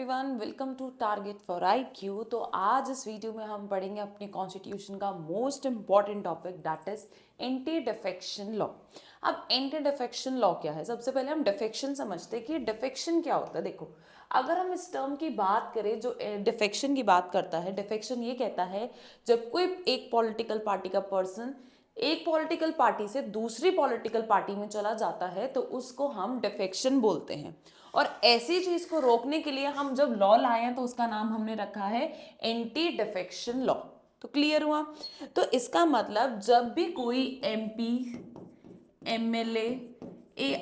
Everyone, welcome to target for IQ. तो आज इस वीडियो में हम पढ़ेंगे अपने कॉन्स्टिट्यूशन का most important topic, that is anti defection law. अब एंटी डिफेक्शन लॉ क्या है? सबसे पहले हम डिफेक्शन समझते हैं कि डिफेक्शन क्या होता है। देखो, अगर हम इस टर्म की बात करें, जो डिफेक्शन की बात करता है, डिफेक्शन ये कहता है जब कोई एक पॉलिटिकल पार्टी का पर्सन एक पॉलिटिकल पार्टी से दूसरी पॉलिटिकल पार्टी में चला जाता है तो उसको हम डिफेक्शन बोलते हैं। और ऐसी चीज को रोकने के लिए हम जब लॉ लाए हैं तो उसका नाम हमने रखा है एंटी डिफेक्शन लॉ। तो क्लियर हुआ? तो इसका मतलब जब भी कोई एमपी, एमएलए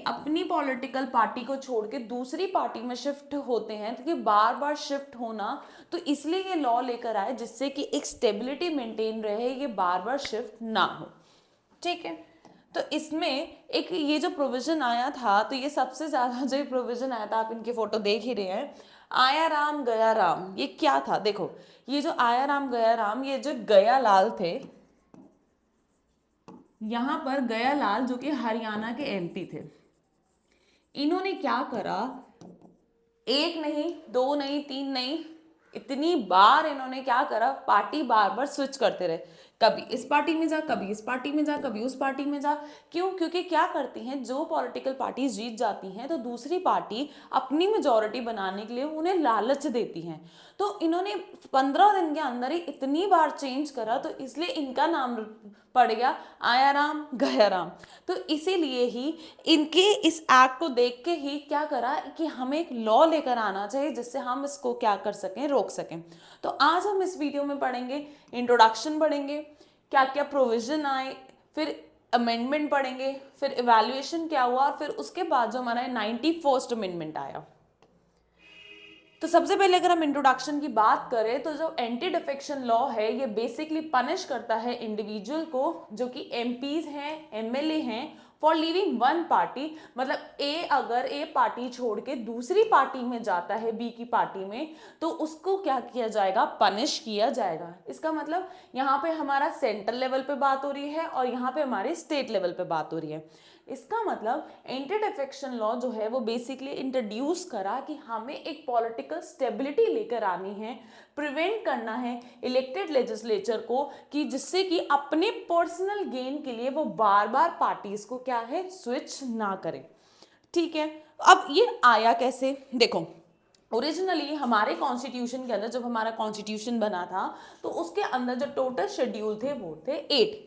अपनी पॉलिटिकल पार्टी को छोड़ के दूसरी पार्टी में शिफ्ट होते हैं, तो ये बार बार शिफ्ट होना, तो इसलिए ये लॉ लेकर आए जिससे कि एक स्टेबिलिटी मेंटेन रहे, ये बार बार शिफ्ट ना हो। ठीक है, तो इसमें एक ये जो प्रोविजन आया था, तो ये सबसे ज्यादा जो प्रोविजन आया था, आप इनकी फोटो देख ही रहे हैं, आया राम गया राम। ये क्या था? देखो, ये जो आया राम गया राम, ये जो गया लाल थे, यहां पर गया लाल जो कि हरियाणा के एमपी थे, इन्होंने क्या करा, एक नहीं, दो नहीं, तीन नहीं, इतनी बार इन्होंने क्या करा, पार्टी बार बार स्विच करते रहे। कभी इस पार्टी में जा, कभी इस पार्टी में जा, कभी उस पार्टी में जा। क्यों? क्योंकि क्या करती हैं, जो पॉलिटिकल पार्टी जीत जाती हैं तो दूसरी पार्टी अपनी मेजॉरिटी बनाने के लिए उन्हें लालच देती हैं। तो इन्होंने 15 दिन के अंदर ही इतनी बार चेंज करा, तो इसलिए इनका नाम पड़ गया आया राम गया राम। तो इसीलिए ही इनके इस एक्ट को देख के ही क्या करा कि हमें एक लॉ लेकर आना चाहिए जिससे हम इसको क्या कर सकें, रोक सकें। तो आज हम इस वीडियो में पढ़ेंगे, इंट्रोडक्शन पढ़ेंगे, क्या क्या प्रोविजन आए, फिर अमेंडमेंट पढ़ेंगे, फिर इवैल्यूएशन क्या हुआ, और फिर उसके बाद जो हमारा 91st अमेंडमेंट आया। तो सबसे पहले अगर हम इंट्रोडक्शन की बात करें, तो जो एंटी डिफेक्शन लॉ है, ये बेसिकली पनिश करता है इंडिविजुअल को जो कि एमपीज हैं, एमएलए हैं, फॉर लिविंग वन पार्टी। मतलब ए अगर ए पार्टी छोड़ के दूसरी पार्टी में जाता है, बी की पार्टी में, तो उसको क्या किया जाएगा, पनिश किया जाएगा। इसका मतलब यहाँ पे हमारा सेंट्रल लेवल पे बात हो रही है और यहाँ पे हमारे स्टेट लेवल पे बात हो रही है। इसका मतलब एंटी डिफेक्शन लॉ जो है वो बेसिकली इंट्रोड्यूस करा कि हमें एक पॉलिटिकल स्टेबिलिटी लेकर आनी है, प्रिवेंट करना है इलेक्टेड लेजिस्लेचर को कि जिससे कि अपने पर्सनल गेन के लिए वो बार बार पार्टीज को क्या है, स्विच ना करें। ठीक है, अब ये आया कैसे? देखो, ओरिजिनली हमारे कॉन्स्टिट्यूशन के अंदर, जब हमारा कॉन्स्टिट्यूशन बना था, तो उसके अंदर जो टोटल शेड्यूल थे वो थे 8।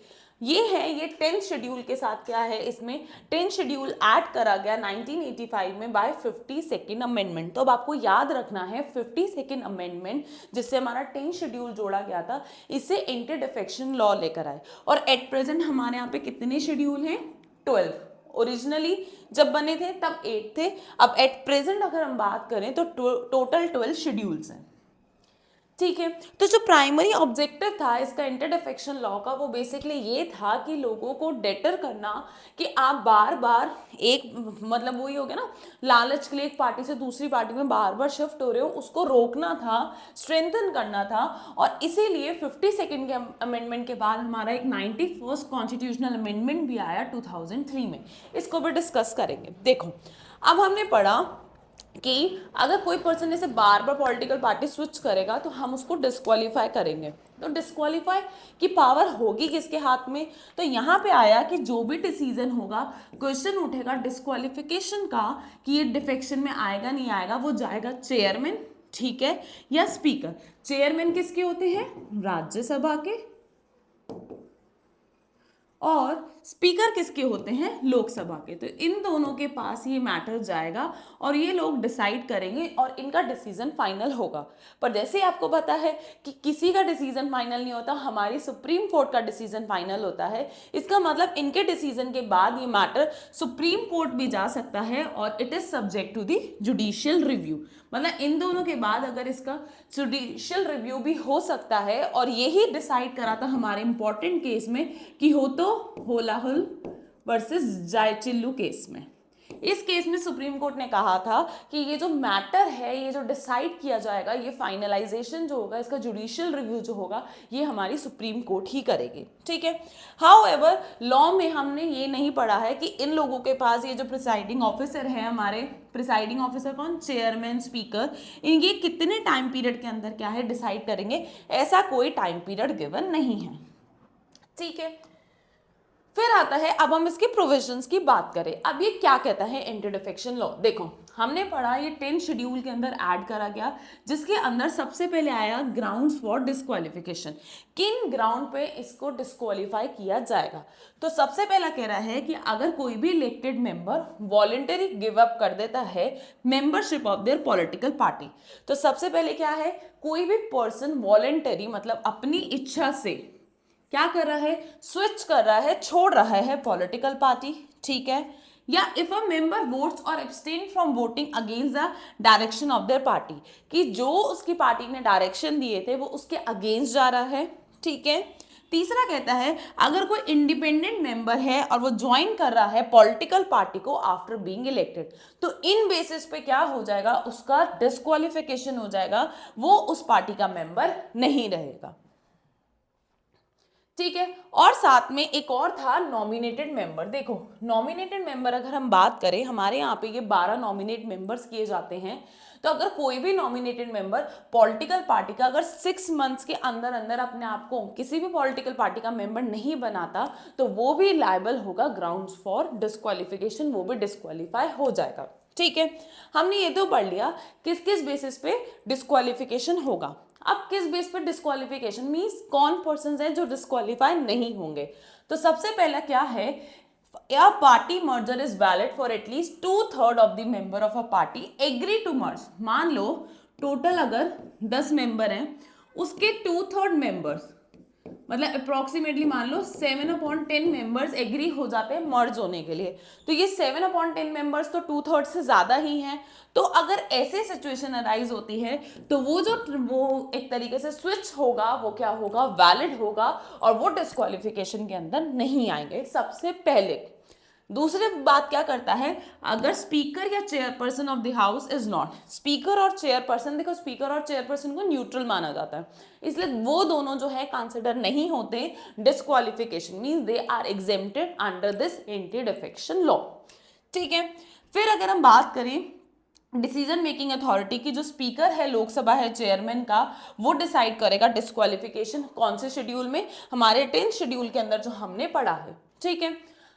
ये है, ये 10th शेड्यूल के साथ क्या है, इसमें 10th शेड्यूल ऐड करा गया 1985 में बाय 52nd अमेंडमेंट। तो अब आपको याद रखना है 52nd अमेंडमेंट जिससे हमारा 10th शेड्यूल जोड़ा गया था, इससे एंटी डिफेक्शन लॉ लेकर आए। और एट प्रेजेंट हमारे यहाँ पे कितने शेड्यूल हैं? 12। ओरिजिनली जब बने थे तब 8 थे, अब एट प्रेजेंट अगर हम बात करें तो टोटल 12 शेड्यूल्स हैं। ठीक है, तो जो प्राइमरी ऑब्जेक्टिव था इसका एंटी डिफेक्शन लॉ का, वो बेसिकली ये था कि लोगों को डेटर करना कि आप बार बार एक, मतलब वही हो गया ना, लालच के लिए एक पार्टी से दूसरी पार्टी में बार बार शिफ्ट हो रहे हो, उसको रोकना था, स्ट्रेंथन करना था। और इसीलिए 52nd के अमेंडमेंट के बाद हमारा एक 91st कॉन्स्टिट्यूशनल अमेंडमेंट भी आया 2003 में। इसको भी डिस्कस करेंगे। देखो, अब हमने पढ़ा कि अगर कोई पर्सन जैसे बार बार पॉलिटिकल पार्टी स्विच करेगा तो हम उसको डिस्क्वालीफाई करेंगे। तो डिस्क्वालीफाई की पावर होगी किसके हाथ में? तो यहाँ पे आया कि जो भी डिसीजन होगा, क्वेश्चन उठेगा डिस्क्वालिफिकेशन का कि ये डिफेक्शन में आएगा नहीं आएगा, वो जाएगा चेयरमैन, ठीक है, या स्पीकर। चेयरमैन किसके होते हैं? राज्यसभा के। और स्पीकर किसके होते हैं? लोकसभा के। तो इन दोनों के पास ये मैटर जाएगा और ये लोग डिसाइड करेंगे और इनका डिसीजन फाइनल होगा। पर जैसे आपको पता है कि किसी का डिसीजन फाइनल नहीं होता, हमारी सुप्रीम कोर्ट का डिसीजन फाइनल होता है। इसका मतलब इनके डिसीजन के बाद ये मैटर सुप्रीम कोर्ट भी जा सकता है और it is subject to the judicial review. मतलब इन दोनों के बाद अगर इसका जुडिशियल रिव्यू भी हो सकता है, और यही डिसाइड करा था हमारे इंपॉर्टेंट केस में कि हो तो होलाहुल वर्सेस जायचिल्लू केस में। इस केस में सुप्रीम कोर्ट ने कहा था कि ये जो मैटर है, ये जो डिसाइड किया जाएगा, ये फाइनलाइजेशन जो होगा, इसका जुडिशियल रिव्यू जो होगा, ये हमारी सुप्रीम कोर्ट ही करेगी, ठीक है। हाउएवर लॉ में हमने ये नहीं पढ़ा है कि इन लोगों के पास ये जो प्रिसाइडिंग ऑफिसर है हमारे, प्रिसाइडिंग ऑफिसर कौन, चेयरमैन, स्पीकर, इनके कितने टाइम पीरियड के अंदर क्या है डिसाइड करेंगे, ऐसा कोई टाइम पीरियड गिवन नहीं है, ठीक है। फिर आता है, अब हम इसके प्रोविजंस की बात करें। अब ये क्या कहता है एंटी डिफेक्शन लॉ, देखो हमने पढ़ा ये 10 शेड्यूल के अंदर ऐड करा गया, जिसके अंदर सबसे पहले आया ग्राउंड्स फॉर डिस्क्वालिफिकेशन, किन ग्राउंड पे इसको डिस्क्वालीफाई किया जाएगा। तो सबसे पहला कह रहा है कि अगर कोई भी elected member voluntary give up कर देता है membership of their political party, तो सबसे पहले क्या है, कोई भी पर्सन वॉलेंटरी मतलब अपनी इच्छा से क्या कर रहा है, स्विच कर रहा है, छोड़ रहा है पॉलिटिकल पार्टी, ठीक है। या इफ अ मेंबर वोट्स और abstain from voting against the direction of their party, कि जो उसकी पार्टी ने डायरेक्शन दिए थे वो उसके अगेंस्ट जा रहा है, ठीक है। तीसरा कहता है अगर कोई इंडिपेंडेंट मेंबर है और वो ज्वाइन कर रहा है पॉलिटिकल पार्टी को आफ्टर बीइंग इलेक्टेड, तो इन बेसिस पे क्या हो जाएगा, उसका डिस्क्वालिफिकेशन हो जाएगा, वो उस पार्टी का मेंबर नहीं रहेगा, ठीक है। और साथ में एक और था नॉमिनेटेड मेंबर। देखो नॉमिनेटेड मेंबर अगर हम बात करें, हमारे यहाँ पे ये 12 नॉमिनेट मेंबर्स किए जाते हैं। तो अगर कोई भी नॉमिनेटेड मेंबर पॉलिटिकल पार्टी का अगर 6 मंथ्स के अंदर अंदर अपने आप को किसी भी पॉलिटिकल पार्टी का मेंबर नहीं बनाता, तो वो भी लायबल होगा ग्राउंड्स फॉर डिस्क्वालिफिकेशन, वो भी डिस्क्वालीफाई हो जाएगा, ठीक है। हमने ये तो पढ़ लिया किस किस बेसिस पे डिस्क्वालिफिकेशन होगा। अब किस बेस पर डिस्क्वालिफिकेशन मींस कौन पर्सन है जो डिस्क्वालीफाई नहीं होंगे। तो सबसे पहला क्या है, a party merger is valid for at least 2/3 of the member of a party agree to merge। मान लो टोटल अगर 10 मेंबर हैं, उसके 2/3 मेंबर्स मतलब अप्रोक्सीमेटली मान लो 7/10 मेंबर्स एग्री हो जाते हैं मर्ज होने के लिए। तो ये 7/10 मेंबर्स तो 2/3 से ज़्यादा ही हैं। तो अगर ऐसे सिचुएशन अराइज होती है तो वो एक तरीके से स्विच होगा, वो क्या होगा, वैलिड होगा और वो डिस्क्वालिफिकेशन के अंदर नहीं आएंगे सबसे पहले। दूसरी बात क्या करता है, अगर स्पीकर या chairperson of the house is not, speaker और चेयरपर्सन, देखो स्पीकर और चेयरपर्सन को न्यूट्रल माना जाता है, इसलिए वो दोनों जो है कंसिडर नहीं होते disqualification means they are exempted under this anti defection law, ठीक है। फिर अगर हम बात करें डिसीजन मेकिंग अथॉरिटी की, जो स्पीकर है लोकसभा है चेयरमैन का, वो डिसाइड करेगा डिस्क्वालिफिकेशन कौन से शेड्यूल में, हमारे 10th शेड्यूल के अंदर जो हमने पढ़ा है, ठीक है।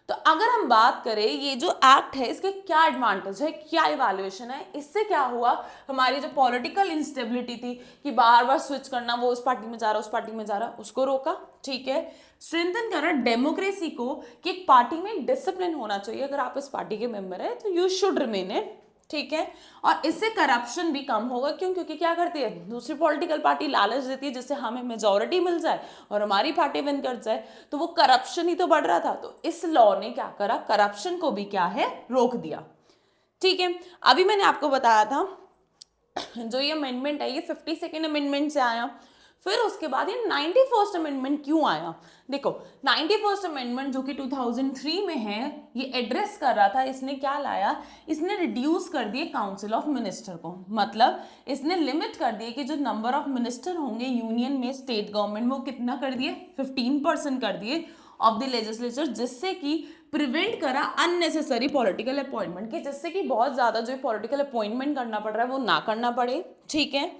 तो अगर हम बात करें ये जो एक्ट है इसके क्या एडवांटेज है, क्या इवैल्यूएशन है, इससे क्या हुआ, हमारी जो पॉलिटिकल इंस्टेबिलिटी थी कि बार बार स्विच करना, वो उस पार्टी में जा रहा उस पार्टी में जा रहा, उसको रोका, ठीक है। स्ट्रेंथन करा डेमोक्रेसी को कि एक पार्टी में डिसिप्लिन होना चाहिए, अगर आप इस पार्टी के मेंबर है तो यू शुड रिमेन इट, ठीक है। और इससे करप्शन भी कम होगा, क्यों, क्योंकि क्या करती है दूसरी पॉलिटिकल पार्टी लालच देती है जिससे हमें मेजॉरिटी मिल जाए और हमारी पार्टी विन कर जाए, तो वो करप्शन ही तो बढ़ रहा था। तो इस लॉ ने क्या करा, करप्शन को भी क्या है रोक दिया, ठीक है। अभी मैंने आपको बताया था जो ये अमेंडमेंट है ये 52nd अमेंडमेंट से आया। फिर उसके बाद ये 91st अमेंडमेंट क्यों आया, देखो 91st अमेंडमेंट जो कि 2003 में है, ये एड्रेस कर रहा था, इसने क्या लाया, इसने रिड्यूस कर दिए काउंसिल ऑफ मिनिस्टर को, मतलब इसने लिमिट कर दिए कि जो नंबर ऑफ मिनिस्टर होंगे यूनियन में, स्टेट गवर्नमेंट, वो कितना कर दिए 15% कर दिए ऑफ द लेजिस्लेचर, जिससे कि प्रिवेंट करा अननेसेसरी पॉलिटिकल अपॉइंटमेंट की, जिससे कि बहुत ज़्यादा जो पॉलिटिकल अपॉइंटमेंट करना पड़ रहा है वो ना करना पड़े, ठीक है।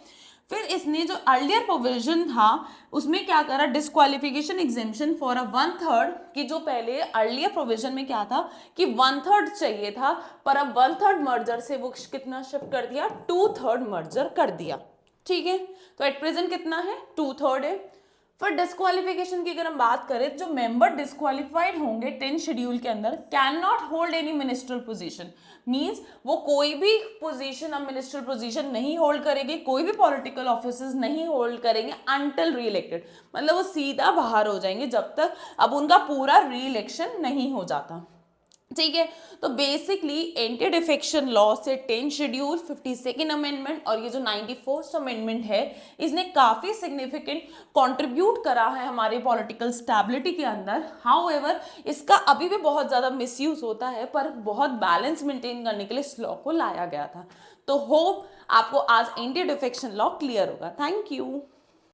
फिर इसने जो अर्लियर प्रोविजन था उसमें क्या करा, डिस्क्वालिफिकेशन एग्जेम्पशन फॉर 1/3 की, जो पहले अर्लियर प्रोविजन में क्या था कि 1/3 चाहिए था, पर अब 1/3 मर्जर से वो कितना शिफ्ट कर दिया, 2/3 मर्जर कर दिया, ठीक है। तो एट प्रेजेंट कितना है, 2/3 है। फिर डिस्क्वालिफिकेशन की अगर हम बात करें, जो मेंबर डिस्क्वालिफाइड होंगे 10 शेड्यूल के अंदर can not hold any ministerial position, means वो कोई भी पोजीशन, अब मिनिस्ट्रियल पोजीशन नहीं होल्ड करेंगे, कोई भी पॉलिटिकल ऑफिसेज नहीं होल्ड करेंगे अनटिल री इलेक्टेड, मतलब वो सीधा बाहर हो जाएंगे जब तक अब उनका पूरा री इलेक्शन नहीं हो जाता, ठीक है। तो बेसिकली एंटी डिफेक्शन लॉ से 10 शेड्यूल, 52nd अमेंडमेंट और ये जो 91st अमेंडमेंट है, इसने काफी सिग्निफिकेंट कंट्रीब्यूट करा है हमारे पॉलिटिकल स्टेबिलिटी के अंदर। हाउएवर इसका अभी भी बहुत ज्यादा मिसयूज होता है, पर बहुत बैलेंस मेंटेन करने के लिए इस लॉ को लाया गया था। तो होप आपको आज एंटी डिफेक्शन लॉ क्लियर होगा। Thank you.